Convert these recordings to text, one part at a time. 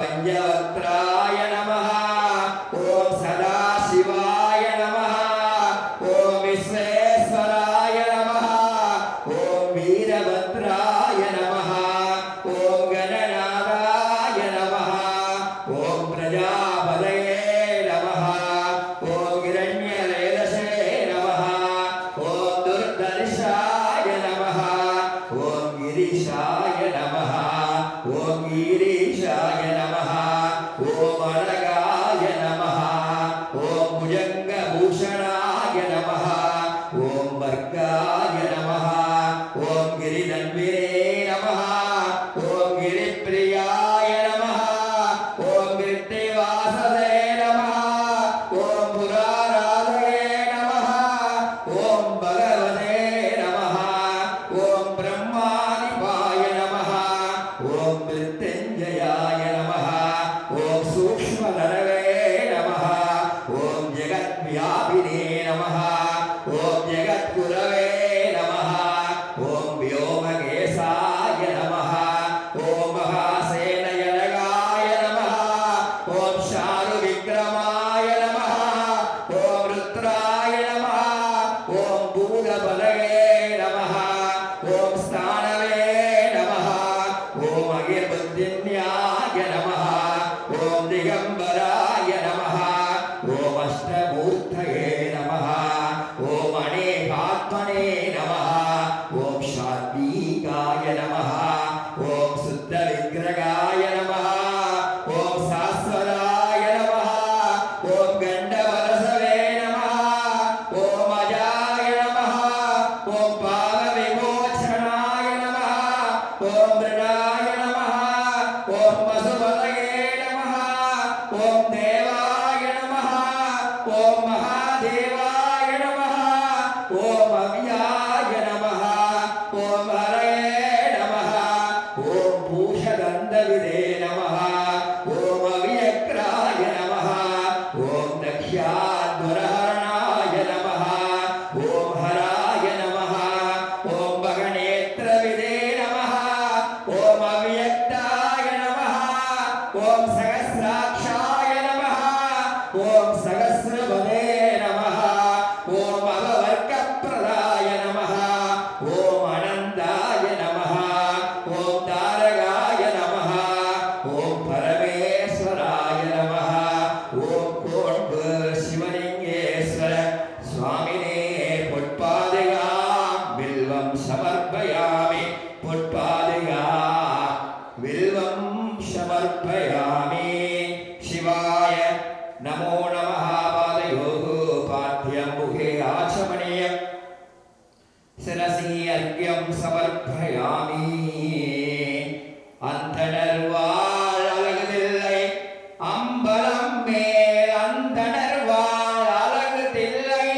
पंचवक्त्राय नमः। ओम सदाशिवाय नमः। ओम विश्वेश्वराय नमः। ओम वीरभद्राय नमः। ओम गणनाथाय नमः। ओम प्रजापतये नमः। ओम हिरण्यरेतसे नमः। ओम दुर्धर्षाय नमः। ओम गिरीशाय नमः। ओम गिरीशाय नमः। ओम अनगाय नमः। ओम भुजंगभूषणाय नमः। ओम वर्गाय नमः। ओम गिरिधन्विने नमः। ओम गिरिप्रियाय नमः। ओम गिरिवाससे नमः। ओम पुराराधये नमः। ओम भगवते नमः। ओम ब्रह्मादिपाय नमः। ओम मृत्युंजयाय नमः। ओम सूक्ष्मधरवे नमः। ओम जगद्व्यापिने नमः। ओम जगद्गुरवे नमः। ओम व्योमकेशाय नमः। ओम महासेनयनगाय नमः। ओम शारुविक्रमाय नमः। ओम रुद्राय नमः। ओम भूतपदये नमः। ओम स्थानवे नमः। ओम अगिर्बुद्धिन्याय नमः। ओम दिगंबराय नमः। ओम अष्टमूर्तये नमः। ओम अनेकात्मने नमः। ओम शात्विकाय नमः। ओम शुद्धविग्रहाय नमः। ओम शाश्वताय नमः। ओम गंडवरसवे नमः। ओम अजाय नमः। ओम पापविमोचनाय नमः। ओम मृडाय नमः। ओम पशुपतये नमः। ओम देवाय नमः। ओम महादेवाय नमः। ओम अव्याय नमः। ओम हरये नमः। ओम भूषगन्धविदे नमः। ओम अव्यक्राय नमः। ओम दक्ष्याद्वरहरणाय नमः। ओम हराय नमः। ओम भगनेत्रविदे नमः। ओम अव्यक्ताय नमः। ओम सहस्राक्षाय नमः। ओम सहस्रपदे नमः। ओम अवर्कप्रदाय नमः। ओम अनन्ताय नमः। ओम तारकाय नमः। ओम परमेश्वराय नमः। ओम कोण्ब शिवलिंगेश्वर स्वामिने पुष्पादिका बिल्वं समर्पयामि। पुष्पादिका बिल्वं समर्पयामि। शिवाय नमो नमः। पादयोः पाद्यं मुखे आचमनीयम् शिरसि अर्घ्यं समर्पयामि। अन्तणर्वाळ अழகுதில்லை அம்பலம் மேல் அந்தணர்வாள் அழகுதில்லை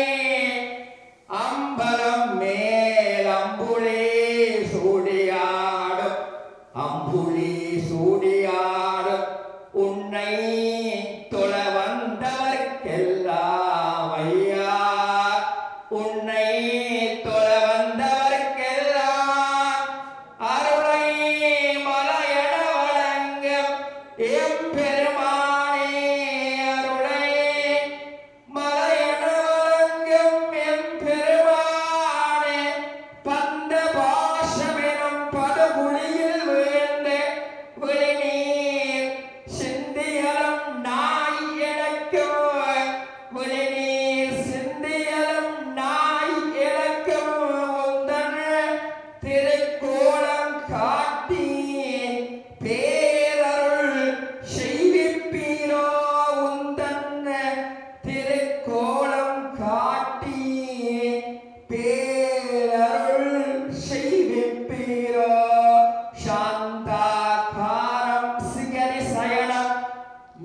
அம்பலம் மேல் அம்புலி சூடியாடும் அம்புலி சூடியாடும் உன்னை தொழ வந்தவர்க்கெல்லாம் ஐயா உன்னை தொழ வந்தவர்க்கெல்லாம் அருளை மலையென வழங்கும் எம்பெருமானே அருளை மலையென வழங்கும் எம்பெருமானே பந்த பாசமெனும் படுகுழியில் வீழ்ந்து விழிநீர் சிந்தியலும் நாய் இழக்கும் விழிநீர் சிந்தியலும் நாய் இழக்கும் உந்தன் திருக்கோலம் காட்டி பேரருள் செய்விப்பீரோ உந்தன் திருக்கோலம் காட்டி பேரருள் செய்விப்பீரோ சாந்தாகாரம் சிகரி சயனம்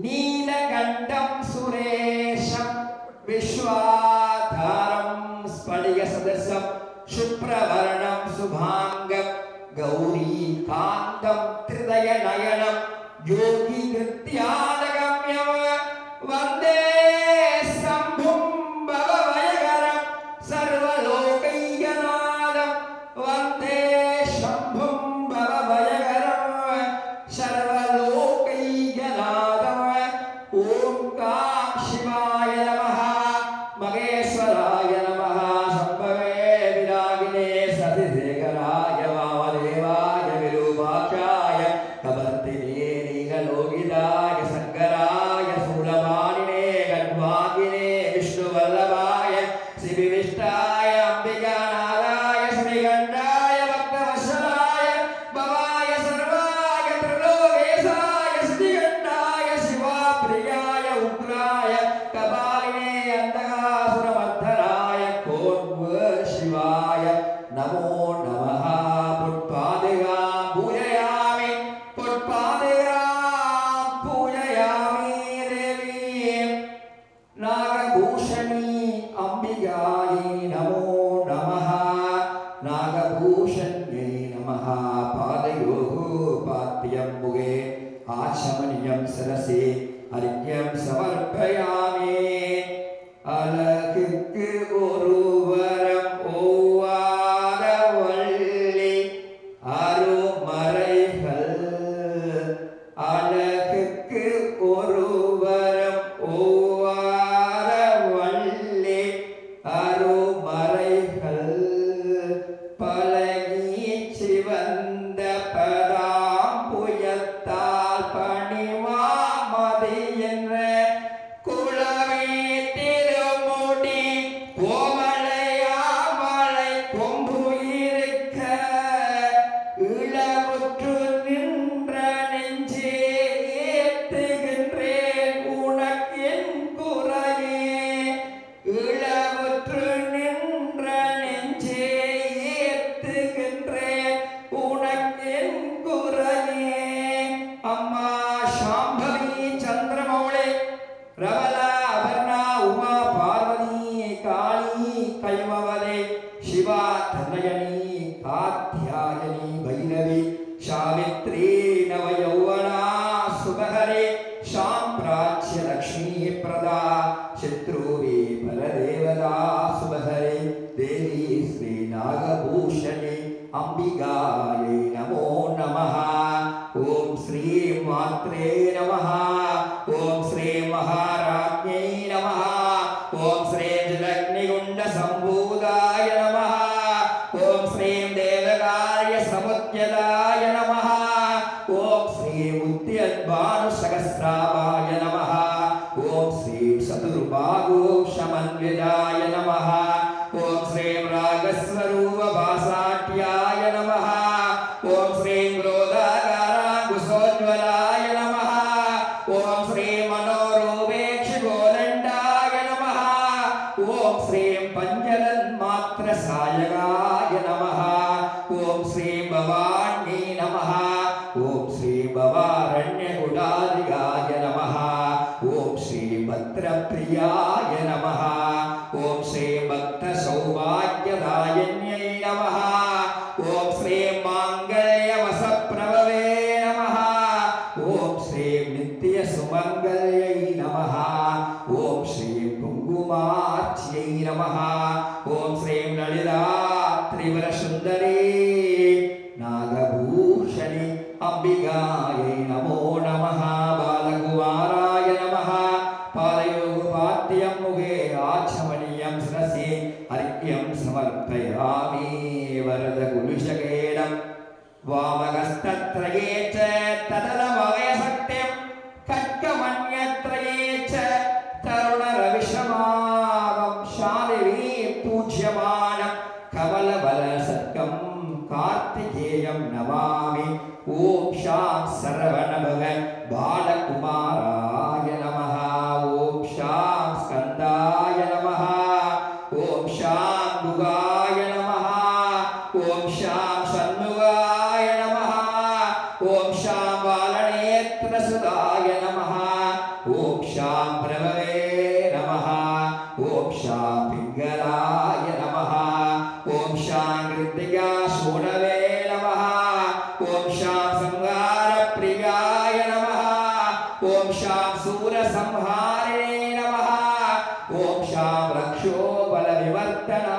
நீலகண்டம் சுரேஷம் விஸ்வாதாரம் ஸ்படிக சதசம் शुभ्रवर्णं शुभांगं गौरीकान्तं त्रिदय नयनं योगी कृत्यानगम्यं वन्दे शम्भुं भवभयकरं सर्वलोकैकनाथं वन्दे शम्भुं भवभयकरं सर्वलोकैकनाथं சிரசி அர்க்கியம் சமர்ப்பயாமி. அழகுக்கு ஒருவரம் ஒவ்வாத வள்ளி அருமறைகள். அழகுக்கு ஒருவரம் ஒவ்வாத வள்ளி அருமறைகள். பழகி சிவந்த பராம்புயத்தால் பணிமாமதி என்ற குளவி திருமுடி கோமலையாமலை கொம்பு இருக்க இளவுற்று நின்ற நெஞ்சே ஏத்துகின்றேன் உனக்கென் குறையே. இளவுற்று நின்ற நெஞ்சே ஏத்துகின்றேன் உனக்கென் குறையே. அம்மா சாம்பவி சந்திரமௌளி ரவலா அபர்ணா உமா பார்வதி காளி கைமவதே சிவா தனயனி காத்யாயனி பைரவி சாவித்ரி நவயௌவனா சுபஹரே சாம்ராஜ்ய லக்ஷ்மீ பிரதா சத்ருவே பரதேவதா சுபஹரே தேவி ஸ்ரீ நாகபூஷணி அம்பிகாயை நமோ நமः. ஓம் ஸ்ரீ மாத்ரே நமः. ஓம் ஸ்ரீ மகாராஜ்ஞை நமः. ஓம் ஸ்ரீ ஜலக்னிகுண்ட சம்பூதாய நமः. ஓம் ஸ்ரீ தேவகாரிய சமுத்யதாய நமः. ஓம் ஸ்ரீ உத்யத்பானு சகஸ்ராவாய நமः. ஓம் ஸ்ரீ சதுர்பாகு சமன்விதாய நமः. ஓம் ஸ்ரீ ராகஸ்வரூப பாசாட்யாய நமः. ஓம் ஸ்ரீ குரோதாகாராங்குசோஜ்வலாய நமः. ஓம் ஸ்ரீ மனோரூபேக்ஷி கோதண்டாய நமः. ஓம் ஸ்ரீ பஞ்சரன்மாத்திர சாயகாய நமः. ஓம் ஸ்ரீ பவானி நமः. ஓம் ஸ்ரீ பவாரண்ய குடாதிகாய நமः. ஓம் ஸ்ரீ பத்ரப்ரியாய நமः. ஓம் ஸ்ரீ பக்த சௌபாக்யதாயன்யை நமः. ஓம் ஸ்ரீ மாங்கல்ய வசப்ரபவே நமः. ஓம் ஸ்ரீ நித்ய சுமங்கல்யை நமः. ஓம் ஸ்ரீ குங்குமார்ச்சியை நமः. ஓம் ஸ்ரீ லலிதா திரிபுர சுந்தரி நாகபூஷணி அம்பிகாயை நமோ நமः. பாலகுமாராய நமः. பாதயோகுபாத்தியம் முகே ஆச்சமணியம் சிரசி அர்க்கியம் சமர்ப்பயாமி. வரத குலுஷகேடம் வாமகஸ்தத்ரயே ச ததலமவயசக்திம் கட்கமன்யத்ரயே ச தருண ரவிஷமாவம் ஷாலிவி பூஜ்யமானம் கமலபல சத்கம் கார்த்திகேயம் நமாமி. ஓம் ஷாம் சரவணபவ பாலகுமாராய நமः. ஓம் ஷாம் ஸ்கந்தாய நமः. ஓம் ஷாம் முகாய நமः. ஓம் ஷாம் சண்முகாய நமः. ஓம் ஷாம் பாலநேத்ரசுதாய நமः. ஓம் ஷாம் பிரபவே நமः. ஓம் ஷாம் பிங்களாய நமः. ஓம் ஷாம் கிருத்திகா சூடவே நமः. ஓம் ஷாம் சங்கார பிரியாய நமः. ஓம் ஷாம் சூரசம்ஹாரிணே நமः. ஓம் ஷாம் ரக்ஷோ பல விவர்த்தனா